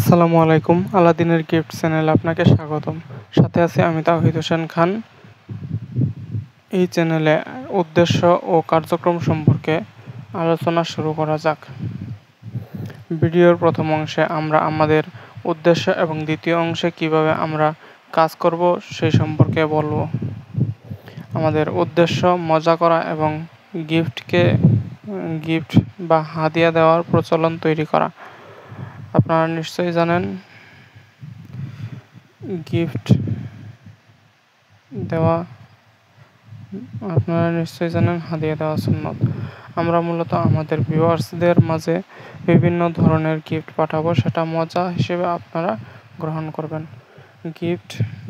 আসসালামু আলাইকুম, আলাদিনের গিফট চ্যানেলে আপনাকে স্বাগতম। সাথে আছি আমি তাওহিদ হোসেন খান। এই চ্যানেলে উদ্দেশ্য ও কার্যক্রম সম্পর্কে আলোচনা শুরু করা যাক। ভিডিওর প্রথম অংশে আমরা আমাদের উদ্দেশ্য এবং দ্বিতীয় অংশে কিভাবে আমরা কাজ করব সেই সম্পর্কে বলবো। আমাদের উদ্দেশ্য মজা করা এবং গিফট বা হাদিয়া দেওয়ার প্রচলন তৈরি করা। আপনারা নিশ্চয়ই জানেন হাদিয়া দেওয়া সুন্নত। আমরা মূলত আমাদের ভিউয়ার্সদের মাঝে বিভিন্ন ধরনের গিফট পাঠাবো, সেটা মজা হিসেবে আপনারা গ্রহণ করবেন। গিফট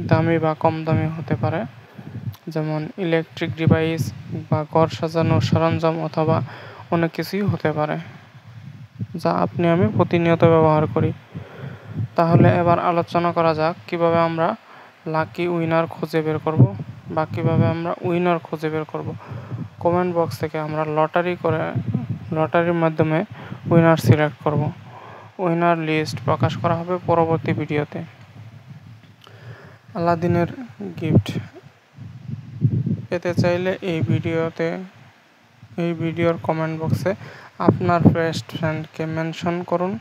দামি বা কম দামি হতে পারে, যেমন ইলেকট্রিক ডিভাইস বা ঘর সাজানোর সরঞ্জাম অথবা অনেক কিছুই হতে পারে যা আমি প্রতিনিয়ত ব্যবহার করি। তাহলে এবার আলোচনা করা যাক কিভাবে আমরা লাকি উইনার খুঁজে বের করব। কমেন্ট বক্স থেকে আমরা লটারির মাধ্যমে উইনার সিলেক্ট করব। উইনার লিস্ট প্রকাশ করা হবে পরবর্তী ভিডিওতে। আলাদিনের গিফট পেতে চাইলে এই ভিডিওর কমেন্ট বক্সে আপনার বেস্ট ফ্রেন্ডকে মেনশন করুন।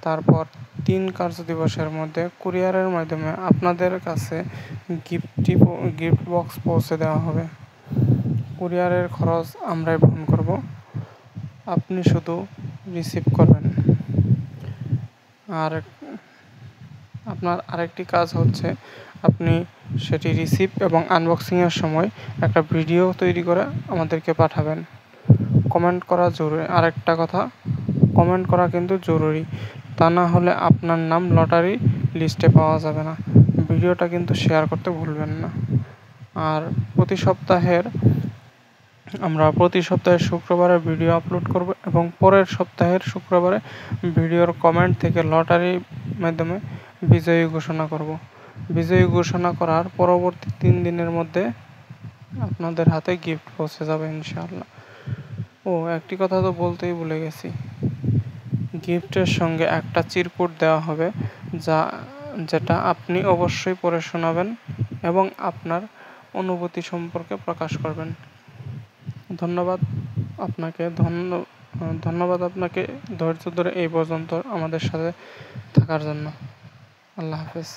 তারপর 3 কার্য দিবসের মধ্যে কুরিয়ারের মাধ্যমে আপনাদের কাছে গিফট বক্স পৌঁছে দেওয়া হবে। কুরিয়ারের খরচ আমরাই বহন করব, আপনি শুধু রিসিভ করবেন। আর আপনার আরেকটি কাজ হচ্ছে, আপনি সেটি রিসিভ এবং আনবক্সিংয়ের সময় একটা ভিডিও তৈরি করে আমাদেরকে পাঠাবেন। কমেন্ট করা জরুরি। আরেকটা কথা, কমেন্ট করা কিন্তু জরুরি, তা না হলে আপনার নাম লটারি লিস্টে পাওয়া যাবে না। ভিডিওটা কিন্তু শেয়ার করতে ভুলবেন না। আর প্রতি সপ্তাহে শুক্রবারে ভিডিও আপলোড করব এবং পরের সপ্তাহের শুক্রবারে ভিডিওর কমেন্ট থেকে লটারির মাধ্যমে বিজয়ী ঘোষণা করব। বিজয়ী ঘোষণা করার পরবর্তী 3 দিনের মধ্যে আপনাদের হাতে গিফট পৌঁছে যাবে ইনশাআল্লাহ। একটি কথা তো বলতেই ভুলে গেছি, গিফটের সঙ্গে একটা চিরকুট দেওয়া হবে যেটা আপনি অবশ্যই পড়ে শোনাবেন এবং আপনার অনুভূতি সম্পর্কে প্রকাশ করবেন। ধন্যবাদ আপনাকে ধৈর্য ধরে এই পর্যন্ত আমাদের সাথে থাকার জন্য। আল্লাহ হাফেজ।